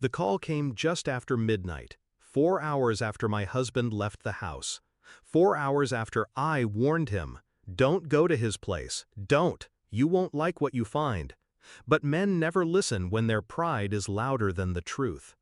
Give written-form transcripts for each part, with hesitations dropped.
The call came just after midnight, 4 hours after my husband left the house. 4 hours after I warned him, "Don't go to his place, don't, you won't like what you find." But men never listen when their pride is louder than the truth.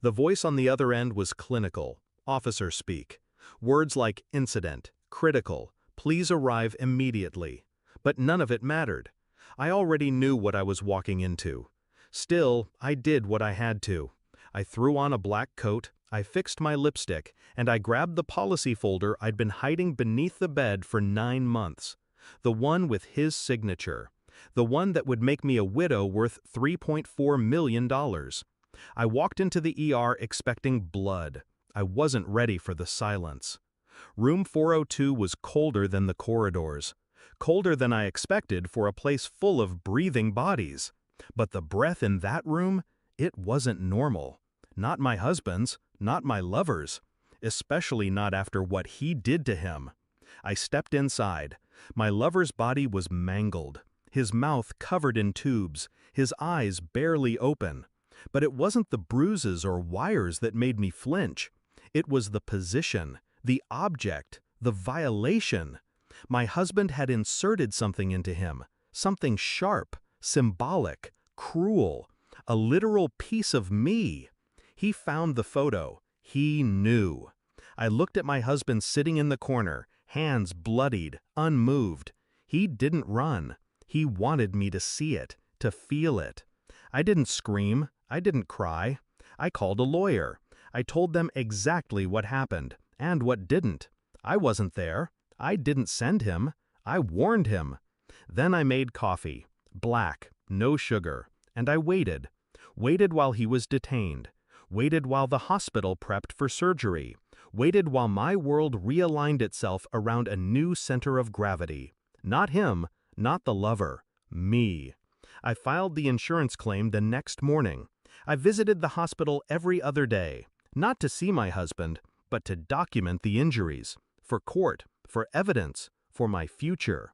The voice on the other end was clinical, officer speak. Words like incident, critical, please arrive immediately. But none of it mattered. I already knew what I was walking into. Still, I did what I had to. I threw on a black coat, I fixed my lipstick, and I grabbed the policy folder I'd been hiding beneath the bed for 9 months. The one with his signature. The one that would make me a widow worth $3.4 million. I walked into the ER expecting blood. I wasn't ready for the silence. Room 402 was colder than the corridors. Colder than I expected for a place full of breathing bodies. But the breath in that room, it wasn't normal. Not my husband's, not my lover's. Especially not after what he did to him. I stepped inside. My lover's body was mangled. His mouth covered in tubes, his eyes barely open. But it wasn't the bruises or wires that made me flinch. It was the position, the object, the violation. My husband had inserted something into him, something sharp, symbolic, cruel, a literal piece of me. He found the photo. He knew. I looked at my husband sitting in the corner, hands bloodied, unmoved. He didn't run. He wanted me to see it, to feel it. I didn't scream. I didn't cry. I called a lawyer. I told them exactly what happened, and what didn't. I wasn't there. I didn't send him. I warned him. Then I made coffee. Black, no sugar. And I waited. Waited while he was detained. Waited while the hospital prepped for surgery. Waited while my world realigned itself around a new center of gravity. Not him, not the lover. Me. I filed the insurance claim the next morning. I visited the hospital every other day. Not to see my husband, but to document the injuries. For court, for evidence, for my future.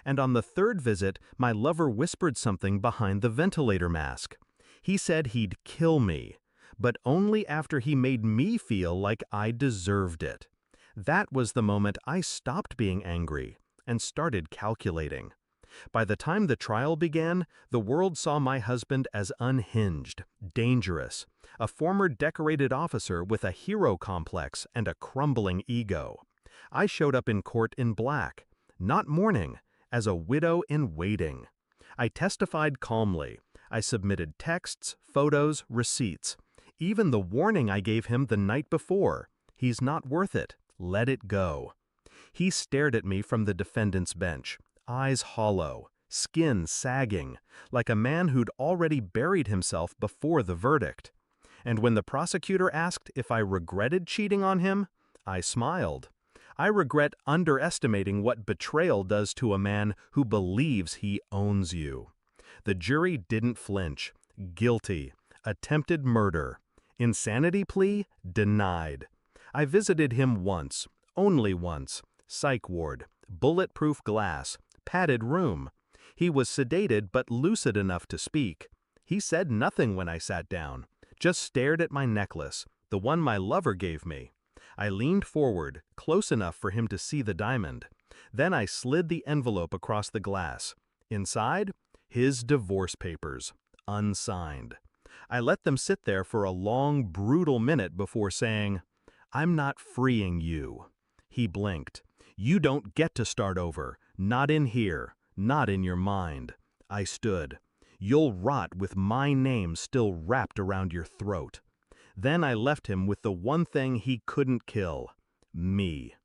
And on the third visit, my lover whispered something behind the ventilator mask. He said he'd kill me, but only after he made me feel like I deserved it. That was the moment I stopped being angry and started calculating. By the time the trial began, the world saw my husband as unhinged, dangerous, a former decorated officer with a hero complex and a crumbling ego. I showed up in court in black, not mourning, as a widow in waiting. I testified calmly. I submitted texts, photos, receipts. Even the warning I gave him the night before. He's not worth it. Let it go. He stared at me from the defendant's bench, eyes hollow, skin sagging, like a man who'd already buried himself before the verdict. And when the prosecutor asked if I regretted cheating on him, I smiled. I regret underestimating what betrayal does to a man who believes he owns you. The jury didn't flinch. Guilty. Attempted murder. Insanity plea? Denied. I visited him once, only once. Psych ward, bulletproof glass, padded room. He was sedated but lucid enough to speak. He said nothing when I sat down, just stared at my necklace, the one my lover gave me. I leaned forward, close enough for him to see the diamond. Then I slid the envelope across the glass. Inside, his divorce papers, unsigned. I let them sit there for a long, brutal minute before saying, "I'm not freeing you." He blinked. "You don't get to start over. Not in here. Not in your mind." I stood. "You'll rot with my name still wrapped around your throat." Then I left him with the one thing he couldn't kill. Me.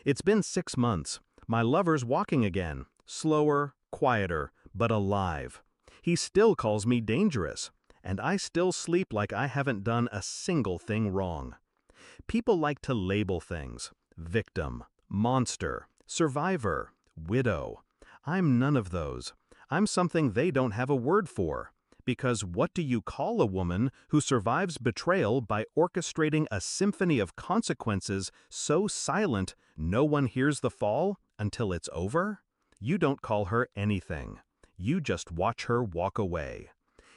It's been 6 months. My lover's walking again. Slower, quieter, but alive. He still calls me dangerous. And I still sleep like I haven't done a single thing wrong. People like to label things. Victim, monster, survivor, widow. I'm none of those. I'm something they don't have a word for. Because what do you call a woman who survives betrayal by orchestrating a symphony of consequences so silent no one hears the fall until it's over? You don't call her anything. You just watch her walk away.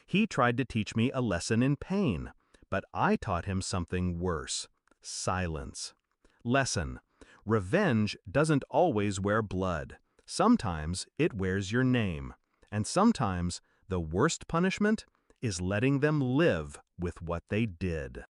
He tried to teach me a lesson in pain. But I taught him something worse: silence. Lesson: revenge doesn't always wear blood. Sometimes it wears your name. And sometimes the worst punishment is letting them live with what they did.